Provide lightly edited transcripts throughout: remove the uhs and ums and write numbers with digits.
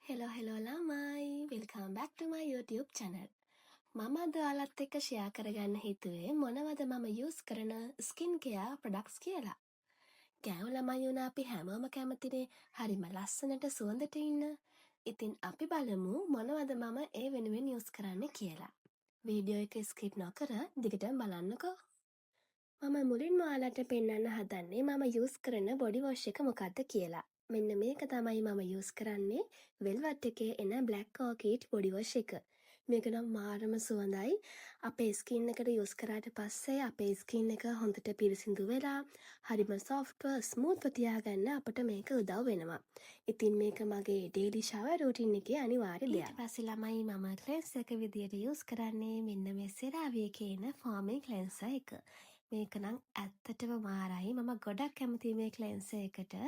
Hello ළමයි! Welcome back to my YouTube channel. මම අද ඔයාලත් එක්ක ෂෙයා කරගන්න හිතුවේ මොනවද මම යූස් කරන ස්කින් කෙයා ප්‍රොඩක්ට්ස් කියලා. ගෑනු ළමයි වුණ අපි හැමෝම කැමතිනේ හරිම ලස්සනට සුවඳට ඉන්න. ඉතින් අපි බලමු මොනවද මම ඒ වෙනුවෙන් යූස් කරන්නේ කියලා. වීඩියෝ එක ස්කිප් නොකර දිගටම බලන්නකෝ. මම මුලින්ම ඔයාලට පෙන්වන්න හදන්නේ මම යූස් කරන බොඩි වොෂ් එක මොකක්ද කියලා. මෙන්න මේක තමයි මම යූස් කරන්නේ වෙල්වට් එකේ එන බ්ලැක් ඕකිඩ් බොඩි වොෂ් එක. මේක නම් මාරම සුවඳයි. අපේ ස්කින් එකට යූස් කරාට පස්සේ අපේ ස්කින් එක හොඳට පිරිසිදු වෙලා හරිම සොෆ්ට්ව ස්මූත්ව තියාගන්න අපට මේක උදව් වෙනවා. ඉතින් මේක මගේ ඩේලි ෂවර් රූටින් එකේ අනිවාර්ය දෙයක්. ඊට පස්සේ ළමයි මම ක්ලෙන්සර් එක විදියට යූස් කරන්නේ මෙන්න මේ සෙරාවියේ කියන ෆෝමින් ක්ලෙන්සර් එක. මේක නම් ඇත්තටම මාරයි. මම ගොඩක් කැමතියි මේ ක්ලෙන්සර් එකට.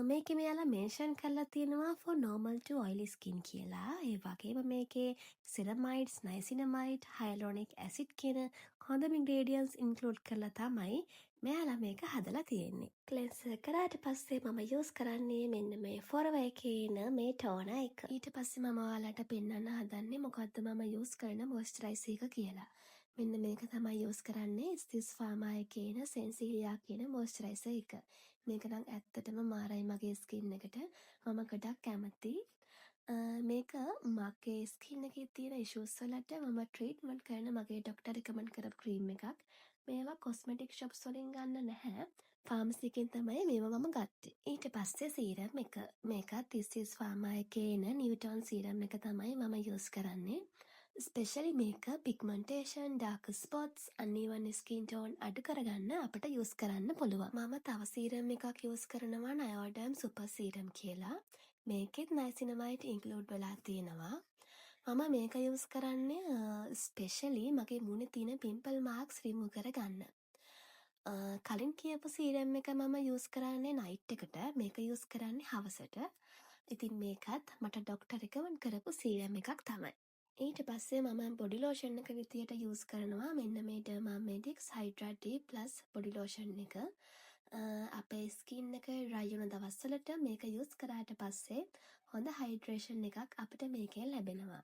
මේකේ මෙයාලා මෙන්ෂන් කරලා තියෙනවා for normal to oily skin කියලා. ඒ වගේම මේකේ ceramides, niacinamide, hyaluronic acid කියන හොඳම ingredients include කරලා තමයි මෙයාලා මේක හදලා තියෙන්නේ. ක්ලෙන්සර් කරාට පස්සේ මම යූස් කරන්නේ මෙන්න මේ Forever එකේ එන මේ ටෝනර් එක. ඊට පස්සේ මම ඔයාලට පෙන්වන්න හදන්නේ මොකද්ද මම යූස් කරන මොයිස්චරයිසර් එක කියලා. මෙන්න මේක තමයි යූස් කරන්නේ ස්ටිස් ෆාමා එකේ එන සෙන්සිලියා කියන මොයිස්චරයිසර් එක. මේක නම් ඇත්තටම මාරයි මගේ ස්කින් එකට. මම ගොඩක් කැමතියි. මේක මගේ ස්කින් එකේ තියෙන ඉෂුස් වලට මම ට්‍රීට්මන්ට් කරන මගේ ඩොක්ටර් රිකමන්ඩ් කරපු ක්‍රීම් එකක්. මේවා කොස්මෙටික් ෂොප්ස් වලින් ගන්න නැහැ. ෆාමසි එකෙන් තමයි මේවා මම ගත්තේ. ඊට පස්සේ සීරම් එක. මේකත් ස්ටිස් ෆාමා එකේ එන නිව්ටෝන් සීරම් එක තමයි මම යූස් කරන්නේ. ස්පෙෂලි මේක pigmentation, dark spots, uneven skin tone අඩු කරගන්න අපිට යූස් කරන්න පුළුවන්. මම තව සීරම් එකක් යූස් කරනවා නයෝඩර්ම් සුපර් සීරම් කියලා. මේකෙත් නයිසිනමයිඩ් ඉන්ක්ලූඩ් වෙලා තියෙනවා. මම මේක යූස් කරන්නේ ස්පෙෂලි මගේ මුහුණේ තියෙන පිම්පල් මාර්ක්ස් රිමූව් කරගන්න. කලින් කියපු සීරම් එක මම යූස් කරන්නේ නයිට් එකට. මේක යූස් කරන්නේ හවසට. ඉතින් මේකත් මට ඩොක්ටර් රිකමන්ඩ් කරපු සීරම් එකක් තමයි. ඊට පස්සේ මම බොඩි ලෝෂන් එක විදියට යූස් කරනවා මෙන්න මේ ඩර්මාමෙඩික්ස් හයිඩ්‍රා ඩී ප්ලස් බොඩි ලෝෂන් එක. අපේ ස්කින් එක ඩ්‍රයි වුණ දවස්වලට මේක යූස් කරාට පස්සේ හොඳ හයිඩ්‍රේෂන් එකක් අපිට මේකෙන් ලැබෙනවා.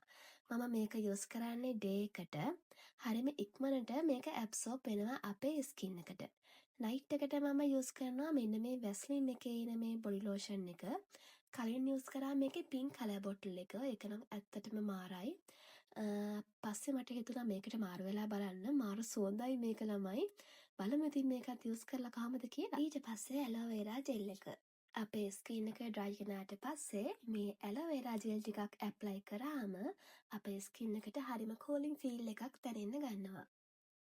මම මේක යූස් කරන්නේ ඩේ එකට. හරිම ඉක්මනට මේක ඇබ්සෝබ් වෙනවා අපේ ස්කින් එකට. නයිට් එකට මම යූස් කරනවා මෙන්න මේ වැස්ලින් එකේ එන මේ බොඩි ලෝෂන් එක. කලින් යූස් කරා මේකේ පින්ක් කලර් බොටල් එක. ඒක නම් ඇත්තටම මාරයි. පස්සේ මට හිතුණා මේකට මාරු වෙලා බලන්න. මාරු සුවඳයි මේක ළමයි. බලමු ඉතින් මේකත් යූස් කරලා කොහමද කියලා. ඊට පස්සේ ඇලෝවෙරා ජෙල් එක. අපේ ස්කින් එක ඩ්‍රයි වුණාට පස්සේ මේ ඇලෝවෙරා ජෙල් ටිකක් ඇප්ලයි කරාම අපේ ස්කින් එකට හරිම කූලින් ෆීල් එකක් දැනෙන්න ගන්නවා.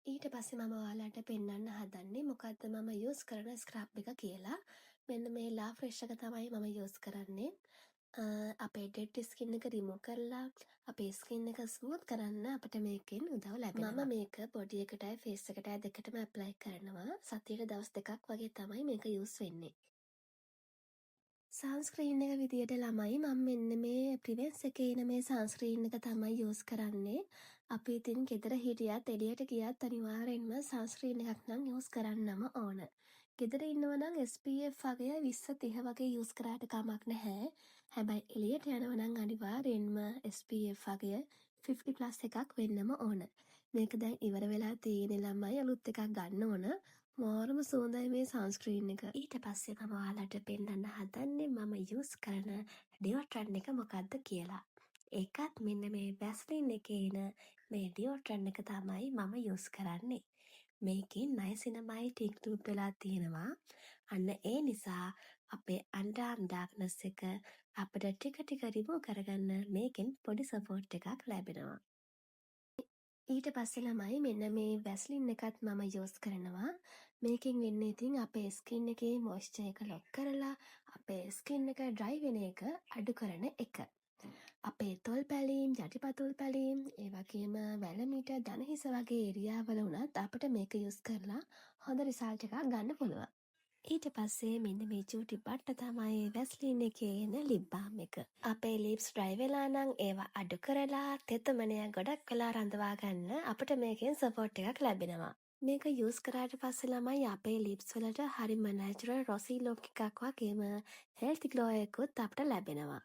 ඊට පස්සේ මම ඔයාලට පෙන්වන්න හදන්නේ මොකද්ද මම යූස් කරන ස්ක්‍රබ් එක කියලා. මෙන්න මේ ලා ෆ්‍රෙෂ් එක තමයි මම යූස් කරන්නේ. අපේ ඩෙඩ් ස්කින් එක රිමූව් කරලා අපේ ස්කින් එක ස්මූත් කරන්න අපිට මේකෙන් උදව් ලැබෙනවා. මම මේක බොඩි එකටයි ෆේස් එකටයි දෙකටම ඇප්ලයි කරනවා. සතියට දවස් දෙකක් වගේ තමයි මේක යූස් වෙන්නේ. සන්ස්ක්‍රීන් එක විදියට ළමයි මම මෙන්න මේ ප්‍රිවෙන්ස් එකේ එන මේ සන්ස්ක්‍රීන් එක තමයි යූස් කරන්නේ. අපි ඉතින් ගෙදර හිටියත් එළියට ගියත් අනිවාර්යෙන්ම සන්ස්ක්‍රීන් එකක් නම් යූස් කරන්නම ඕන. ගෙදර ඉන්නවා නම් SPF වගේ 20 30 වගේ යූස් කරාට කමක් නැහැ. හැබැයි එළියට යනවා නම් අනිවාර්යෙන්ම SPF වගේ 50+ එකක් වෙන්නම ඕන. මේක දැන් ඉවර වෙලා තියෙන ළමයි අලුත් එකක් ගන්න ඕන. මාරම සුවඳයි මේ සන්ස්ක්‍රීන් එක. ඊට පස්සේ මම ඔයාලට පෙන්නන්න හදන්නේ මම යූස් කරන ඩියෝඩ්‍රන්ට් එක මොකක්ද කියලා. ඒකත් මෙන්න මේ වැස්ලින් එකේ එන මේ ඩියෝඩ්‍රන්ට් එක තමයි මම යූස් කරන්නේ. මේකෙන් නයසිනමයිඩ් ඉන්ක්ලූඩ් වෙලා තියෙනවා. අන්න ඒ නිසා අපේ අන්ඩාර්ම් ඩාර්ක්නස් එක අපිට ටික ටික රිමූව් කරගන්න මේකෙන් පොඩි සපෝට් එකක් ලැබෙනවා. ඊට පස්සේ ළමයි මෙන්න මේ වැස්ලින් එකත් මම යූස් කරනවා. මේකෙන් වෙන්නේ ඉතින් අපේ ස්කින් එකේ මොයිස්චර් එක ලොක් කරලා අපේ ස්කින් එක ඩ්‍රයි වෙන එක අඩු කරන එක. අපේ තොල් පැලීම්, යටිපතුල් පැලීම්, ඒ වගේම වැලමිට, දණහිස වගේ ඒරියාවල වුණත් අපිට මේක යූස් කරලා හොඳ රිසල්ට් එකක් ගන්න පුළුවන්. ඊට පස්සේ මෙන්න මේ චූටි බට්ට තමයි වැස්ලින් එකේ එන ලිප් බාම් එක. අපේ ලිප්ස් ඩ්‍රයි වෙලා නම් ඒවා අඩු කරලා තෙතමනය ගොඩක් වෙලා රඳවා ගන්න අපිට මේකෙන් සපෝට් එකක් ලැබෙනවා. මේක යූස් කරාට පස්සේ ළමයි අපේ ලිප්ස් වලට හරිම නැචරල් රොසි ලුක් එකක් වගේම හෙල්ති ග්ලෝ එකකුත් අපිට ලැබෙනවා.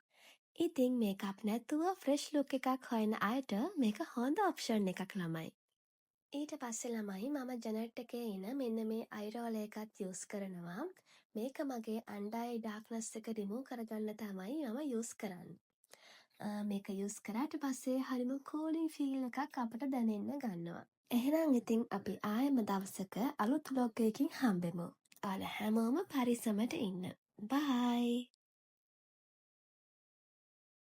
ඉතින් මේකප් නැතුව ෆ්‍රෙෂ් ලුක් එකක් හොයන අයට මේක හොඳ ඔප්ෂන් එකක් ළමයි. ඊට පස්සේ ළමයි මම ජෙනෙට් එකේ ඉන මෙන්න මේ අයිරෝල එකත් යූස් කරනවා. මේක මගේ අන්ඩර් අයි ඩාර්ක්නස් එක රිමූව් කරගන්න තමයි මම යූස් කරන්නේ. මේක යූස් කරාට පස්සේ හරිම කූලින් ෆීල් එකක් අපට දැනෙන්න ගන්නවා. එහෙනම් ඉතින් අපි ආයෙම දවසක අලුත් බ්ලොග් එකකින් හම්බෙමු. ඔයාලා හැමෝම පරිස්සමට ඉන්න. බයි.